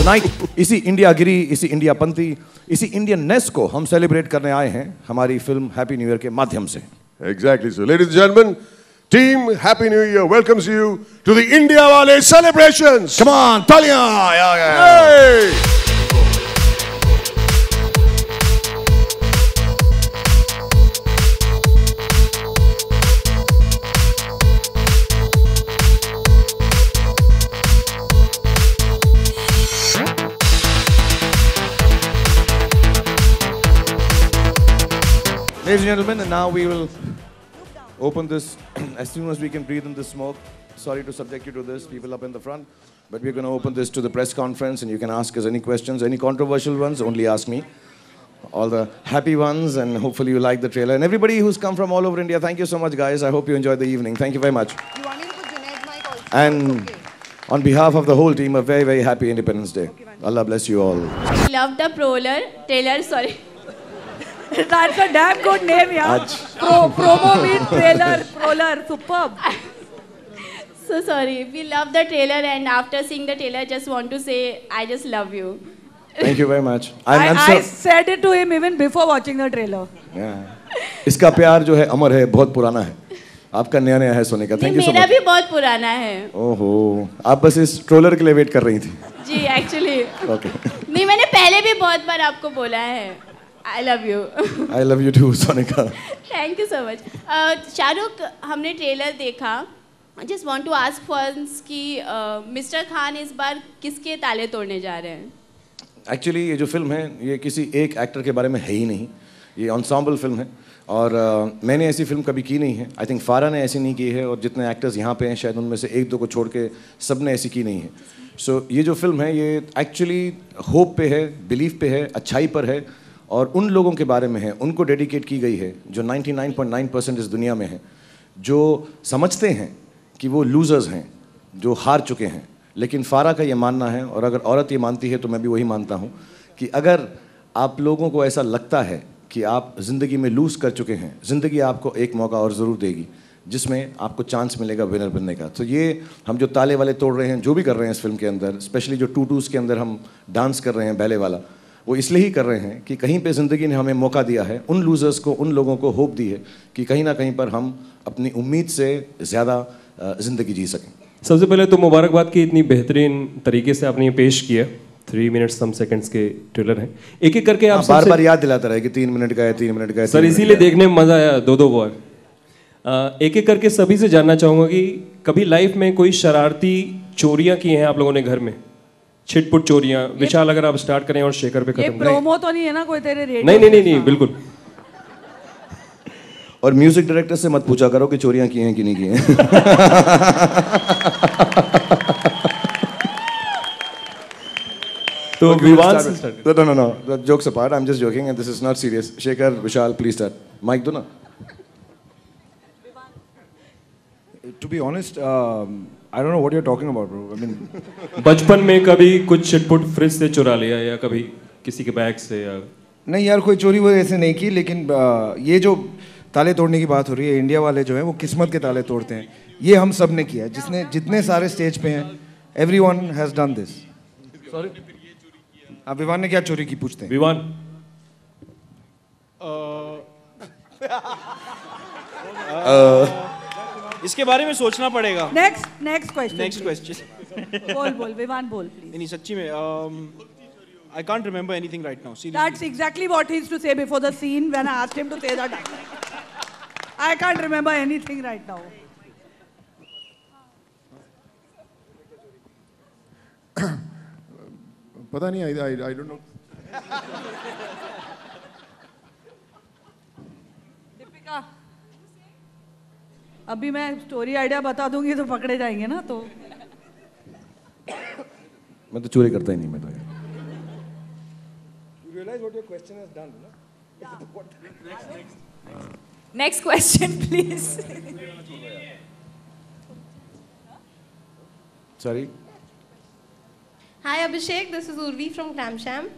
Tonight, इसी India गिरी, इसी India पंथी, इसी इंडियननेस को हम सेलिब्रेट करने आए हैं हमारी फिल्म हैप्पी न्यू ईयर के माध्यम से। Exactly. So, ladies and gentlemen, Team Happy New Year welcomes you to the India Wale celebrations. Come on, तालियां! Yeah. Hey! Ladies and gentlemen, and now we will open this as soon as we can breathe in the smoke. Sorry to subject you to this, people up in the front, but we're going to open this to the press conference and you can ask us any questions, any controversial ones, only ask me. All the happy ones, and hopefully you like the trailer. And everybody who's come from all over India, thank you so much, guys. I hope you enjoyed the evening. Thank you very much. You want me to put Junaid's mic also? And on behalf of the whole team, a very, very happy Independence Day. Allah bless you all. Love the trailer, sorry. That's a damn good name, yeah. Promo means trailer, proler, superb. So sorry. We love the trailer, and after seeing the trailer, just want to say, I just love you. Thank you very much. I said it to him even before watching the trailer. Yeah. इसका प्यार जो है अमर है, बहुत पुराना है. आपका नया नया है सोने का. Thank you so much. मेरा भी बहुत पुराना है. ओहो, आप बस इस ट्रोलर के लिए वेट कर रही थी. जी, actually. Okay. नहीं, मैंने पहले भी बहुत बार आपको बोला है. I love you. I love you too, Sonika. Thank you so much. Shahrukh, हमने ट्रेलर देखा. I just want to ask once कि मिस्टर खान इस बार किसके ताले तोड़ने जा रहे हैं? Actually ये जो फिल्म है ये किसी एक एक्टर के बारे में है ही नहीं. ये ensemble फिल्म है और मैंने ऐसी फिल्म कभी की नहीं है. I think फारा ने ऐसी नहीं की है और जितने एक्टर्स यहाँ पे हैं शायद उनमें से एक दो को छोड़ के सब ने ऐसी की नहीं है. So ये जो फिल्म है ये एक्चुअली होप पे है, बिलीफ पे है, अच्छाई पर है और उन लोगों के बारे में है, उनको डेडिकेट की गई है जो 99.9% इस दुनिया में है, जो समझते हैं कि वो लूजर्स हैं, जो हार चुके हैं. लेकिन फारा का ये मानना है और अगर औरत ये मानती है तो मैं भी वही मानता हूँ कि अगर आप लोगों को ऐसा लगता है कि आप ज़िंदगी में लूज़ कर चुके हैं, ज़िंदगी आपको एक मौका और ज़रूर देगी जिसमें आपको चांस मिलेगा विनर बनने का. तो ये हम जो ताले वाले तोड़ रहे हैं, जो भी कर रहे हैं इस फिल्म के अंदर, स्पेशली जो टूटूस के अंदर हम डांस कर रहे हैं बैले वाला, वो इसलिए ही कर रहे हैं कि कहीं पे ज़िंदगी ने हमें मौका दिया है, उन लूज़र्स को, उन लोगों को होप दी है कि कहीं ना कहीं पर हम अपनी उम्मीद से ज़्यादा ज़िंदगी जी सकें. सबसे पहले तो मुबारकबाद की इतनी बेहतरीन तरीके से आपने ये पेश किया. 3 मिनट्स सम सेकंड्स के ट्रेलर हैं. एक एक करके आप बार बार याद दिलाता रहे कि 3 मिनट का है, 3 मिनट का है. सर इसीलिए देखने में मज़ा आया 2-2 बार. एक एक करके सभी से जानना चाहूँगा कि कभी लाइफ में कोई शरारती चोरियाँ की हैं आप लोगों ने घर में? छिटपुट चोरियां. विशाल अगर आप स्टार्ट करें और शेखर पे खत्म. ये प्रोमो तो नहीं है ना कोई तेरे रेडियो? नहीं बिल्कुल. और म्यूजिक डायरेक्टर से मत पूछा करो कि चोरियां की हैं कि नहीं की हैं. तो Vivaan No. Jokes apart, I'm just joking and this is not serious. Shekhar, Vishal, please start. Mic दो ना. To be honest, I don't know what you're talking about, bro. I mean, बचपन में कभी कुछ छिटपुट फ्रिज से चुरा लिया या कभी किसी के बैग से या? नहीं यार, कोई चोरी वो ऐसे नहीं की, लेकिन ये जो ताले तोड़ने की बात हो रही है, इंडिया वाले जो हैं वो किस्मत के ताले तोड़ते हैं. ये हम सब ने किया, जितने सारे स्टेज पे हैं, everyone has done this. Sorry? आप विवान ने क्या चोरी की पूछते हैं? विवान इसके बारे में सोचना पड़ेगा. Next question. बोल विवान बोल प्लीज. नहीं सच्ची में I can't remember anything right now. Seriously. That's exactly what he used to say before the scene when I asked him to say that. I can't remember anything right now. पता नहीं. I don't know. Deepika, अभी मैं story idea बता दूंगी तो पकड़े जाएंगे ना. तो मैं तो चोरी करता ही नहीं. मैं तो You realize what your question has done, no? Yeah. Next question, please. Sorry. Hi Abhishek, this is Urvi from Clamsham.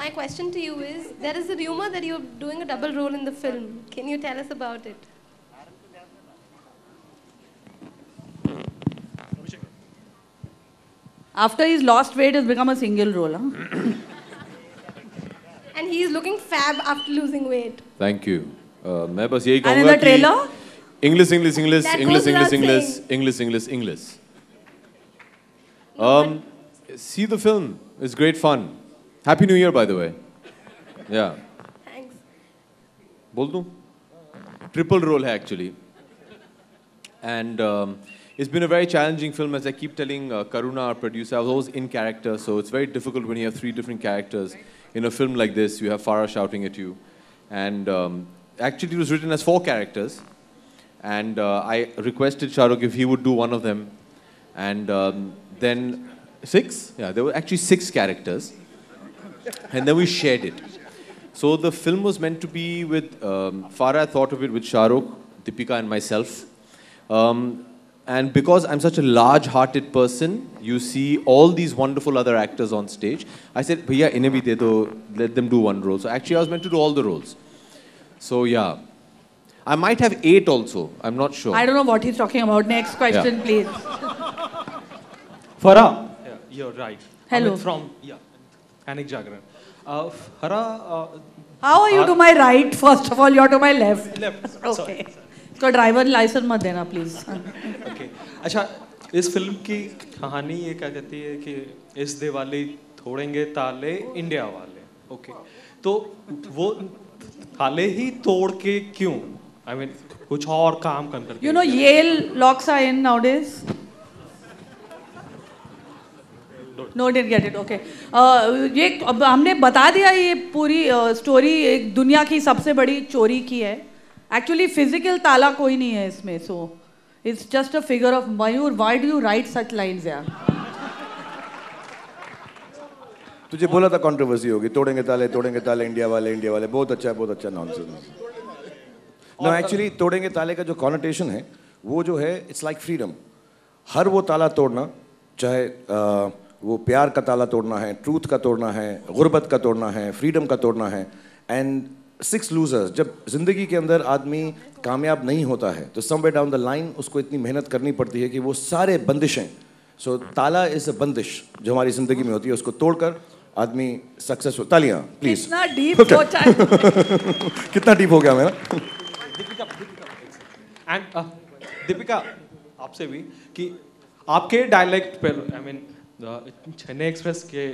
My question to you is, there is a rumor that you're doing a double role in the film. Can you tell us about it? After he's lost weight, it's become a single role. Huh? And he is looking fab after losing weight. Thank you. मैं बस यही And in कहूँगा the trailer? कि English, English, English, That English, goes without English, English, saying. English, English, English. See the film. It's great fun. Happy New Year, by the way. Yeah. Thanks. बोल दूँ? Triple role है actually. And it's been a very challenging film, as I keep telling Karuna, our producer. I was always in character, so it's very difficult when you have 3 different characters. In a film like this, you have Farah shouting at you. And actually, it was written as 4 characters. And I requested Shahrukh if he would do one of them. And then 6? Yeah, there were actually 6 characters. And then we shared it. So the film was meant to be with Farah thought of it with Shahrukh, Deepika and myself. And because I'm such a large-hearted person, you see all these wonderful other actors on stage. I said, "Bhaiya, inhe bhi de do, let them do one role." So actually, I was meant to do all the roles. So yeah, I might have 8 also. I'm not sure. I don't know what he's talking about. Next question, please. Farah. Yeah, you're right. Hello. Amit from Anik Jagran. Farah. How are you to my right? First of all, you're to my left. Left. Okay. इसको driver licence मत देना please. Okay. अच्छा, इस film की कहानी ये क्या कहती है कि इस दिवाली तोड़ेंगे ताले इंडिया वाले. ओके. तो वो ताले ही तोड़ के क्यों? I mean, कुछ और काम करके. You know, Yale locks are in nowadays. No, didn't get it. Okay. ये अब हमने बता दिया ये पूरी स्टोरी एक दुनिया की सबसे बड़ी चोरी की है. Actually, physical ताला कोई नहीं है इसमें. So, it's just a figure of Mayur. Why do you write such lines, यार? तुझे बोला था कंट्रोवर्सी होगी. तोड़ेंगे ताले इंडिया वाले. बहुत अच्छा नॉनसेंस. No, actually, तोड़ेंगे ताले का जो कॉनोटेशन है वो जो है इट्स लाइक फ्रीडम. हर वो ताला तोड़ना, चाहे वो प्यार का ताला तोड़ना है, ट्रूथ का तोड़ना है, गुर्बत का तोड़ना है, फ्रीडम का तोड़ना है. एंड 6 लूजर्स, जब जिंदगी के अंदर आदमी कामयाब नहीं होता है तो समवेयर डाउन द लाइन उसको इतनी मेहनत करनी पड़ती है कि वो सारे बंदिशें, सो ताला इज अ बंदिश जो हमारी जिंदगी में होती है, उसको तोड़कर आदमी सक्सेस हो. तालियां प्लीज. कितना डीप सोचा है. कितना डीप हो गया मेरा. एंड दीपिका, आपसे भी कि आपके डायलेक्ट पर, आई मीन चेन्नई एक्सप्रेस के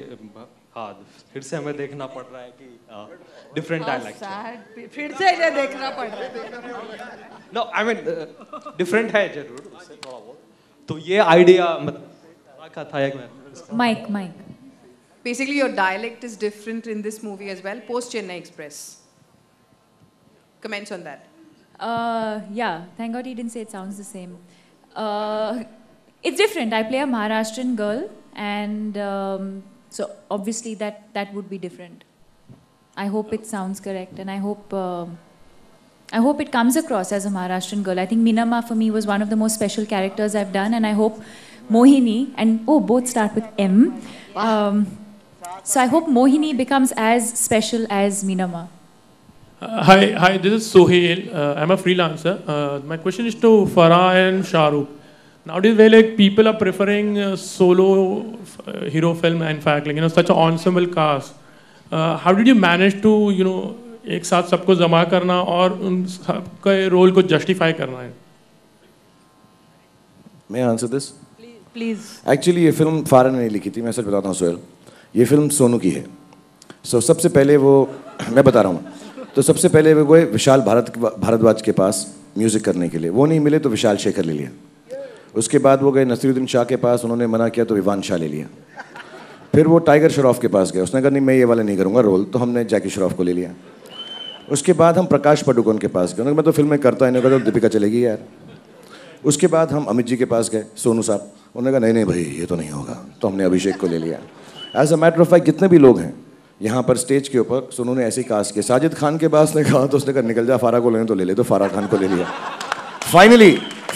बाद फिर से हमें देखना पड़ रहा है कि डिफरेंट डायलेक्ट. फिर से इन्हें देखना पड़ रहा है. नो, आई मीन डिफरेंट है जरूर उससे थोड़ा बहुत. तो ये आइडिया मतलब का था एक. Mike. Basically, your dialect is different in this movie as well, post Chennai Express. Comments on that? Yeah, thank God he didn't say it sounds the same. It's different. I play a Maharashtrian girl, and so obviously that would be different. I hope it sounds correct, and I hope it comes across as a Maharashtrian girl. I think Minamma for me was one of the most special characters I've done, and I hope Mohini and both start with M. So I hope Mohini becomes as special as Minamma. Hi, this is Sohail. I'm a freelancer. My question is to Farah and Shahrukh. Nowadays, where like people are preferring solo hero film, in fact, like such an ensemble cast. How did you manage to एक साथ सबको जमा करना और उन सबके role को justify करना है? May I answer this? Please. Actually, ये फिल्म फारा ने नहीं लिखी थी. मैं सच बताता हूँ सोहेल, ये फिल्म सोनू की है. So सबसे पहले वो, मैं बता रहा हूँ, तो सबसे पहले वो गए विशाल भारद्वाज के पास म्यूजिक करने के लिए. वो नहीं मिले तो विशाल शेखर ले लिया. उसके बाद वो गए नसीरुद्दीन शाह के पास, उन्होंने मना किया तो विवान शाह ले लिया. फिर वो टाइगर श्रॉफ के पास गए, उसने कहा नहीं मैं ये वाला नहीं करूँगा रोल, तो हमने जैकी श्रॉफ को ले लिया. उसके बाद हम प्रकाश पादुकोण के पास गए, उन्होंने मैं तो फिल्म में करता, इन्होंने कहा तो दीपिका चलेगी यार. उसके बाद हम अमित जी के पास गए, सोनू साहब, उन्होंने कहा नहीं भाई ये तो नहीं होगा, तो हमने अभिषेक को ले लिया. As a matter of fact जितने भी लोग हैं यहाँ पर स्टेज के ऊपर, सोनू ने ऐसे ही कास्ट किया. साजिद खान के पास ने कहा तो उसने कहा निकल जा, फारा को लेने तो ले ले, तो फारा खान को ले लिया.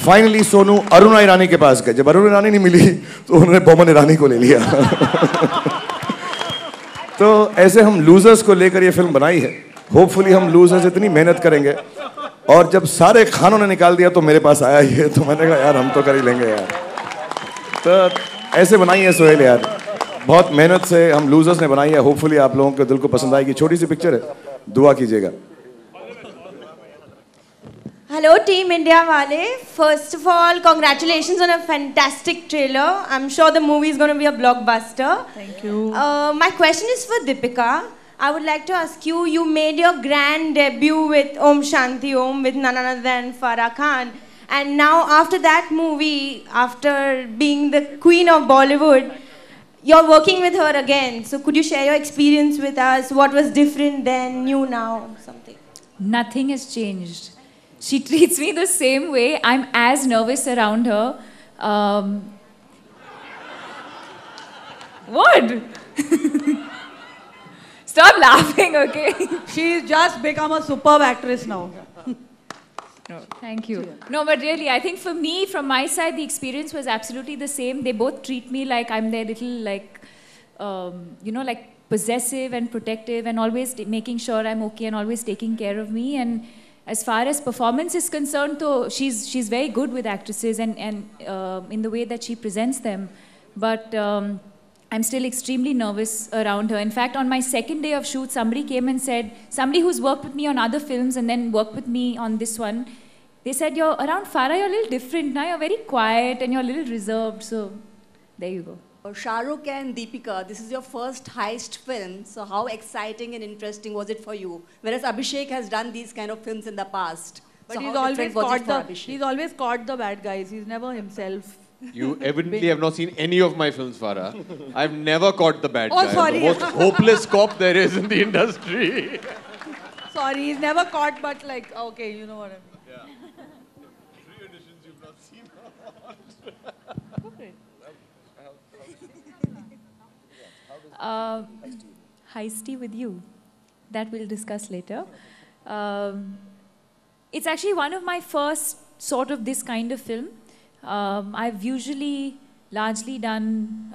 फाइनली सोनू अरुणा ईरानी के पास गए. जब अरुण ईरानी नहीं मिली तो उन्होंने बोमन ईरानी को ले लिया. तो ऐसे हम लूजर्स को लेकर ये फिल्म बनाई है. होपफुली हम लूजर्स इतनी मेहनत करेंगे, और जब सारे खानों ने निकाल दिया तो मेरे पास आया ही है, तो मैंने कहा यार हम तो कर ही लेंगे यार. तो ऐसे बनाई है सोहेल यार, बहुत मेहनत से हम लूजर्स ने बनाई है। होपफुली आप लोगों के दिल को पसंद आएगी। छोटी सी पिक्चर है, दुआ कीजिएगा। Hello Team India Wale. First of all, congratulations on a fantastic trailer. I'm sure the movie is going to be a blockbuster. Thank you. My question is for Deepika. I would like to ask you, you made your grand debut with Om Shanti Om with none other than Farah Khan. And now after that movie, after being the queen of Bollywood, you're working with her again. So could you share your experience with us? What was different then, new now, something? Nothing has changed. She treats me the same way. I'm as nervous around her. What? Stop laughing, okay? She's just become a superb actress now. No, thank you. No, but really, I think for me, from my side, the experience was absolutely the same. They both treat me like I'm their little, like, like possessive and protective, and always making sure I'm okay and always taking care of me. And as far as performance is concerned, though, she's very good with actresses and in the way that she presents them. But I'm still extremely nervous around her. In fact, on my second day of shoot, somebody came and said, somebody who's worked with me on other films and then worked with me on this one, they said, you're around Farah, you're a little different now. You're very quiet and you're a little reserved. So there you go. Shah Rukh and Deepika, this is your first heist film. So how exciting and interesting was it for you? Whereas Abhishek has done these kind of films in the past. But so he's always caught the bad guys. He's never himself. You evidently have not seen any of my films, Farah. I've never caught the bad guy. Oh, sorry. The most hopeless cop there is in the industry. Sorry, he's never caught, but like, okay, you know what I mean. Heisty with you. That we'll discuss later. It's actually one of my first sort of this kind of film. I've usually largely done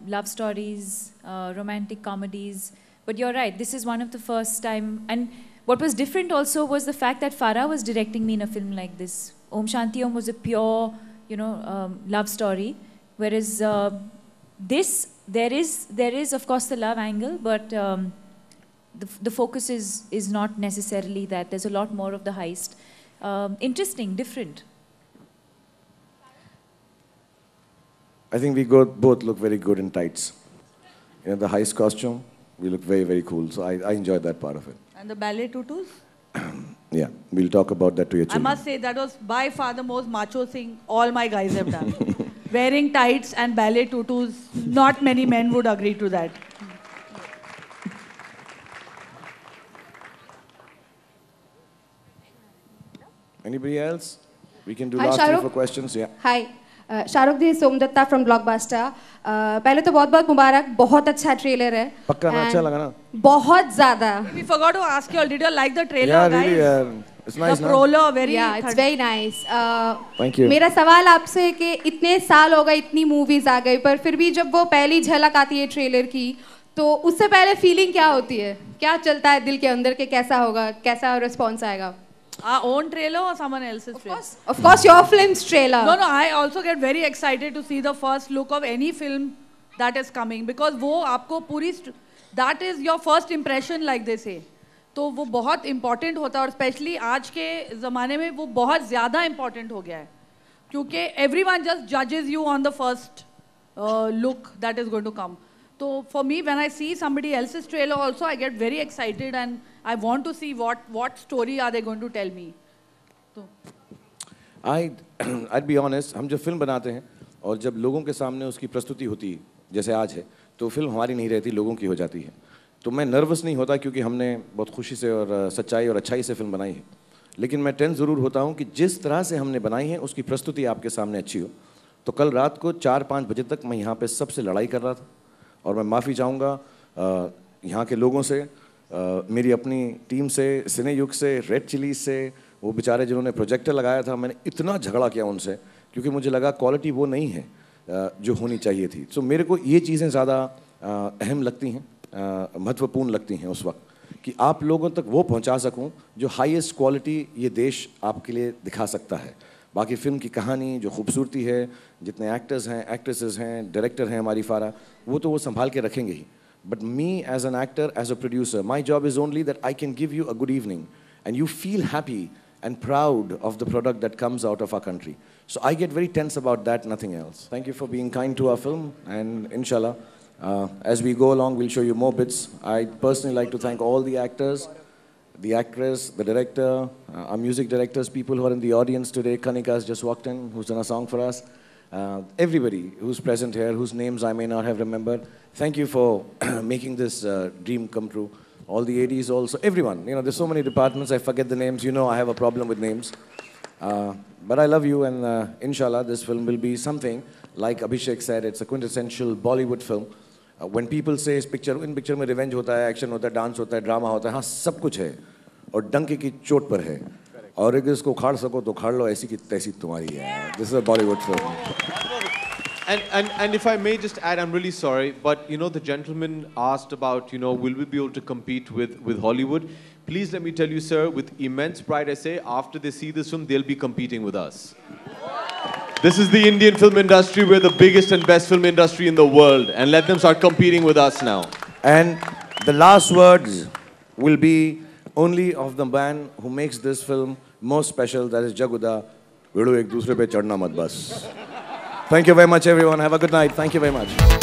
love stories, romantic comedies, but you're right, this is one of the first time. And what was different also was the fact that Farah was directing me in a film like this. Om Shanti Om was a pure, love story, whereas there is of course the love angle, but the focus is not necessarily that. There's a lot more of the heist. Interesting, different. I think we both look very good in tights. The heist costume, we look very, very cool. So I enjoyed that part of it. And the ballet tutus? Yeah, we'll talk about that to your children. I must say that was by far the most macho thing all my guys have done. Wearing tights and ballet tutus, not many men would agree to that. Anybody else? We can do Hi, last Shah 3 Rukh. 4 questions. Yeah. Hi. Shahrukh the Somdatta from blockbuster. पहले तो बहुत बहुत मुबारक, बहुत अच्छा trailer है। पक्का ना, अच्छा लगा ना? बहुत ज़्यादा। We forgot to ask you all, did you like the trailer, Yeah, guys? really, it's nice. The prologue, very. Yeah, it's very nice. Thank you. मेरा सवाल आपसे है कि इतने साल हो गए, इतनी मूवीज आ गई, पर फिर भी जब वो पहली झलक आती है ट्रेलर की, तो उससे पहले फीलिंग क्या होती है? क्या चलता है दिल के अंदर के कैसा होगा, कैसा रिस्पॉन्स आएगा? Our own trailer or someone else's trailer? Of course, your film's trailer. No, I also get very excited to see the first look of any film that is coming, because वो आपको पूरी that is your first impression, like they say. तो वो बहुत important होता है, और especially आज के ज़माने में वो बहुत ज़्यादा important हो गया है, क्योंकि everyone just judges you on the first look that is going to come. So for me, when I see somebody else's trailer also, I get very excited and I want to see what story are they going to tell me. So. I'd be honest, हम जब film बनाते हैं और जब लोगों के सामने उसकी प्रस्तुति होती है, जैसे आज है, तो फिल्म हमारी नहीं रहती, लोगों की हो जाती है। तो मैं नर्वस नहीं होता, क्योंकि हमने बहुत खुशी से और सच्चाई और अच्छाई से फिल्म बनाई है। लेकिन मैं टेंस ज़रूर होता हूँ कि जिस तरह से हमने बनाई है उसकी प्रस्तुति आपके सामने अच्छी हो। तो कल रात को 4-5 बजे तक मैं यहाँ पे सबसे लड़ाई कर रहा था, और मैं माफ़ी चाहूँगा यहाँ के लोगों से, मेरी अपनी टीम से, सिनेयुग से, रेड चिलीज से, वो बेचारे जिन्होंने प्रोजेक्टर लगाया था, मैंने इतना झगड़ा किया उनसे, क्योंकि मुझे लगा क्वालिटी वो नहीं है जो होनी चाहिए थी। तो मेरे को ये चीज़ें ज़्यादा अहम लगती हैं, महत्वपूर्ण लगती हैं उस वक्त, कि आप लोगों तक वो पहुंचा सकूं जो हाईएस्ट क्वालिटी ये देश आपके लिए दिखा सकता है। बाकी फिल्म की कहानी, जो खूबसूरती है, जितने एक्टर्स हैं, एक्ट्रेसेस हैं, डायरेक्टर हैं हमारी फारा, वो तो वो संभाल के रखेंगे ही. But me as an actor, as a producer, my job is only that I can give you a good evening and you feel happy and proud of the product that comes out of our country. So I get very tense about that, nothing else. Thank you for being kind to our film, and inshallah, as we go along, we'll show you more bits. I'd personally like to thank all the actors, the actress, the director, our music directors, people who are in the audience today. Kanika has just walked in, who's done a song for us. Everybody who's present here, whose names I may not have remembered. Thank you for making this dream come true. All the ADs also, everyone. You know, there's so many departments, I forget the names. You know I have a problem with names. But I love you, and inshallah, this film will be something, like Abhishek said, it's a quintessential Bollywood film. When people say in picture में revenge होता है, action होता है, dance होता है, drama होता है, हाँ सब कुछ है, और डंके की चोट पर है. और अगर इसको उखाड़ सको तो उखाड़ लो, ऐसी की तैसी तुम्हारी है. This is a Bollywood film. And if I may just add, I'm really sorry, but you know, the gentleman asked about, you know, will we be able to compete with Hollywood? Please let me tell you, sir, with immense pride I say, after they see this film, they'll be competing with us. This is the Indian film industry. We're the biggest and best film industry in the world, and let them start competing with us now. And the last words will be only of the man who makes this film most special, that is Jaguda. Vedu ek dusre pe chadna mat bas. Thank you very much, everyone. Have a good night. Thank you very much.